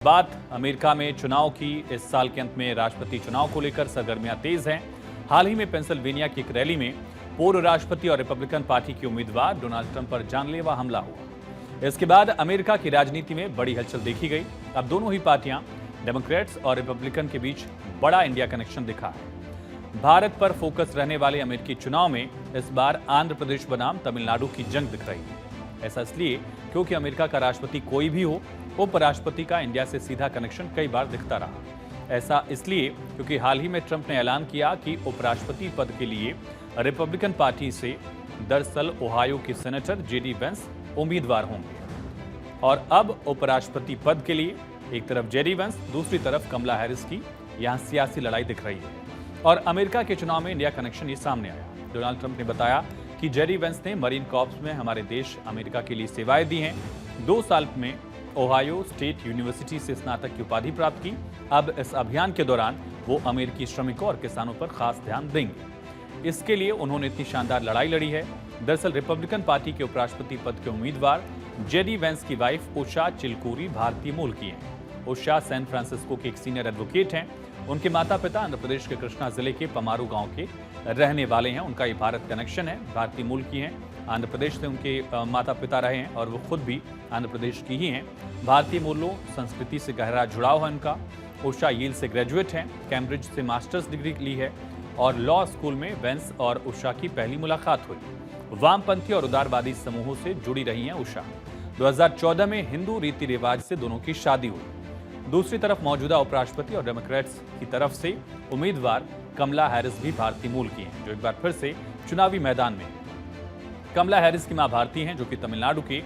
बात अमेरिका में चुनाव की। इस साल के अंत में राष्ट्रपति चुनाव को लेकर सरगर्मियां तेज हैं। हाल ही में पेंसिल्वेनिया की एक रैली में पूर्व राष्ट्रपति और रिपब्लिकन पार्टी के उम्मीदवार डोनाल्ड ट्रंप पर जानलेवा हमला हुआ। इसके बाद अमेरिका की राजनीति में बड़ी हलचल देखी गई। अब दोनों ही पार्टियां डेमोक्रेट्स और रिपब्लिकन के बीच बड़ा इंडिया कनेक्शन दिखा है। भारत पर फोकस रहने वाले अमेरिकी चुनाव में इस बार आंध्र प्रदेश बनाम तमिलनाडु की जंग दिख रही है। ऐसा इसलिए क्योंकि अमेरिका का राष्ट्रपति कोई भी हो, उपराष्ट्रपति का इंडिया से सीधा कनेक्शन कई बार दिखता रहा। ऐसा इसलिए क्योंकि हाल ही में ट्रंप ने ऐलान किया कि उपराष्ट्रपति पद के लिए रिपब्लिकन पार्टी से दरअसल ओहायो की सेनेटर जेडी वेंस उम्मीदवार होंगे। और अब उपराष्ट्रपति पद के लिए एक तरफ जेडी वेंस, दूसरी तरफ कमला हैरिस की यहां सियासी लड़ाई दिख रही है। और अमेरिका के चुनाव में इंडिया कनेक्शन ये सामने आया। डोनाल्ड ट्रंप ने बताया कि जेडी वेंस ने मरीन कॉर्प्स में हमारे देश अमेरिका के लिए सेवाएं दी हैं। 2 साल में ओहायो स्टेट यूनिवर्सिटी से स्नातक की उपाधि प्राप्त की। अब इस अभियान के दौरान वो अमेरिकी श्रमिकों और किसानों पर खास ध्यान देंगे। इसके लिए उन्होंने इतनी शानदार लड़ाई लड़ी है। दरअसल रिपब्लिकन पार्टी के उपराष्ट्रपति पद के उम्मीदवार जेडी वेंस की वाइफ उषा चिलकूरी भारतीय मूल की हैं। उषा सैन फ्रांसिस्को के एक सीनियर एडवोकेट हैं। उनके माता पिता आंध्र प्रदेश के कृष्णा जिले के पमारू गांव के रहने वाले हैं। उनका ये भारत कनेक्शन है, भारतीय मूल की हैं। आंध्र प्रदेश से उनके माता पिता रहे हैं और वो खुद भी आंध्र प्रदेश की ही हैं। भारतीय मूलों संस्कृति से गहरा जुड़ाव है उनका। उषा येल से ग्रेजुएट हैं, कैम्ब्रिज से मास्टर्स डिग्री ली है और लॉ स्कूल में वेंस और उषा की पहली मुलाकात हुई। वामपंथी और उदारवादी समूहों से जुड़ी रही हैं उषा। 2014 में हिंदू रीति रिवाज से दोनों की शादी हुई। दूसरी तरफ मौजूदा उपराष्ट्रपति और डेमोक्रेट्स की तरफ से उम्मीदवार कमला हैरिस भी भारतीय मूल की हैं, जो एक बार फिर से चुनावी मैदान में है। कमला हैरिस की मां भारतीय हैं, जो कि तमिलनाडु के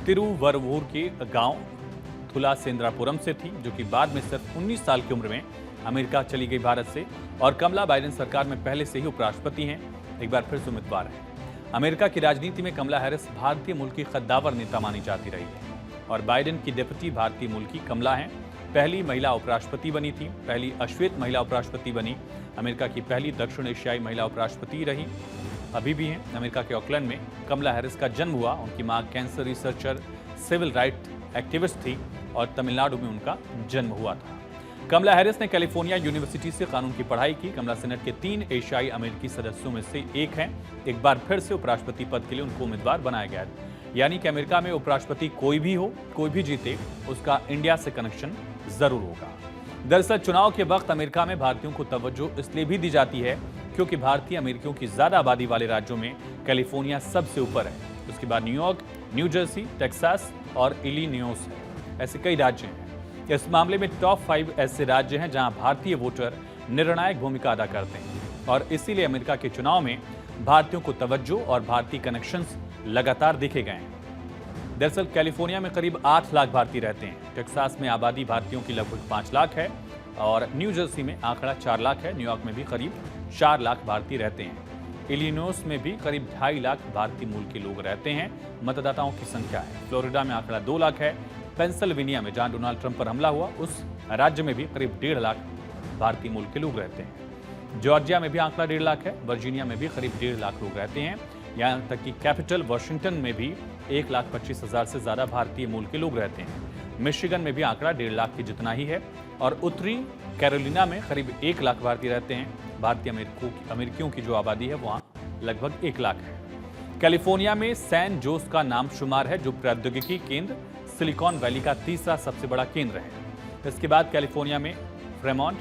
तिरुवरुवूर के गांव थुलासेंद्रापुरम से थी, जो कि बाद में सिर्फ 19 साल की उम्र में अमेरिका चली गई भारत से। और कमला बाइडेन सरकार में पहले से ही उपराष्ट्रपति हैं, एक बार फिर से उम्मीदवार हैं। अमेरिका की राजनीति में कमला हैरिस भारतीय मूल की कद्दावर नेता मानी जाती रही है और बाइडेन की डिप्टी भारतीय मूल की कमला हैं। पहली महिला उपराष्ट्रपति बनी थी, पहली अश्वेत महिला उपराष्ट्रपति बनी। अमेरिका की पहली दक्षिण एशियाई महिला उपराष्ट्रपति रही, अभी भी हैं। अमेरिका के ऑकलैंड में कमला हैरिस का जन्म हुआ। उनकी मां cancer researcher, civil right activist थी और तमिलनाडु में उनका जन्म हुआ था। कमला हैरिस ने कैलिफोर्निया यूनिवर्सिटी से कानून की पढ़ाई की। कमला सेनेट के 3 एशियाई अमेरिकी सदस्यों में से एक हैं। एक बार फिर से उपराष्ट्रपति पद के लिए उनको उम्मीदवार बनाया गया है। यानी कि अमेरिका में उपराष्ट्रपति कोई भी हो, कोई भी जीते, उसका इंडिया से कनेक्शन जरूर होगा। दरअसल चुनाव के वक्त अमेरिका में भारतीयों को तवज्जो इसलिए भी दी जाती है क्योंकि भारतीय अमेरिकियों की ज्यादा आबादी वाले राज्यों में कैलिफोर्निया सबसे ऊपर है। उसके बाद न्यूयॉर्क, न्यू जर्सी, टेक्सास और इलिनॉइस है। ऐसे कई राज्य हैं। इस मामले में टॉप 5 ऐसे राज्य हैं जहां भारतीय वोटर निर्णायक भूमिका अदा करते हैं और इसीलिए अमेरिका के चुनाव में भारतीयों को तवज्जो और भारतीय कनेक्शंस लगातार देखे गए हैं। दरअसल कैलिफोर्निया में करीब 8 लाख भारतीय रहते हैं। टेक्सास में आबादी भारतीयों की लगभग 5 लाख है और न्यू जर्सी में आंकड़ा 4 लाख है। न्यूयॉर्क में भी करीब 4 लाख भारतीय रहते हैं। इलिनॉइस में भी करीब 2.5 लाख भारतीय मूल के लोग रहते हैं। मतदाताओं की संख्या है। फ्लोरिडा में आंकड़ा 2 लाख है। पेंसिल्वेनिया में जहां डोनाल्ड ट्रंप पर हमला हुआ, उस राज्य में भी करीब 1.5 लाख भारतीय मूल के लोग रहते हैं। जॉर्जिया में भी आंकड़ा 1.5 लाख है। वर्जीनिया में भी करीब 1.5 लाख लोग रहते हैं। यहाँ तक कि कैपिटल वाशिंगटन में भी 1,25,000 से ज्यादा भारतीय मूल के लोग रहते हैं। मिशिगन में भी आंकड़ा 1.5 लाख के जितना ही है और उत्तरी कैरोलिना में करीब 1 लाख भारतीय रहते हैं। भारतीय अमेरिकियों की जो आबादी है वहाँ लगभग 1 लाख है। कैलिफोर्निया में सैन जोस का नाम शुमार है, जो प्रौद्योगिकी केंद्र सिलिकॉन वैली का तीसरा सबसे बड़ा केंद्र है। इसके बाद कैलिफोर्निया में फ्रेमॉन्ट,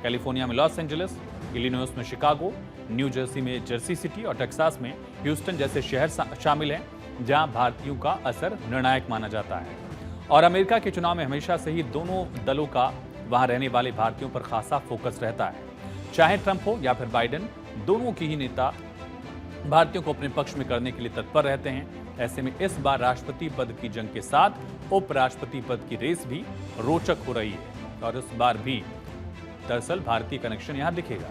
कैलिफोर्निया में लॉस एंजलिस, इलिनॉइस में शिकागो, न्यू जर्सी में जर्सी सिटी और टेक्सास में ह्यूस्टन जैसे शहर शामिल हैं, जहां भारतीयों का असर निर्णायक माना जाता है। और अमेरिका के चुनाव में हमेशा से ही दोनों दलों का वहां रहने वाले भारतीयों पर खासा फोकस रहता है। चाहे ट्रंप हो या फिर बाइडेन, दोनों की ही नेता भारतीयों को अपने पक्ष में करने के लिए तत्पर रहते हैं। ऐसे में इस बार राष्ट्रपति पद की जंग के साथ उपराष्ट्रपति पद की रेस भी रोचक हो रही है और इस बार भी दरअसल भारतीय कनेक्शन यहां दिखेगा।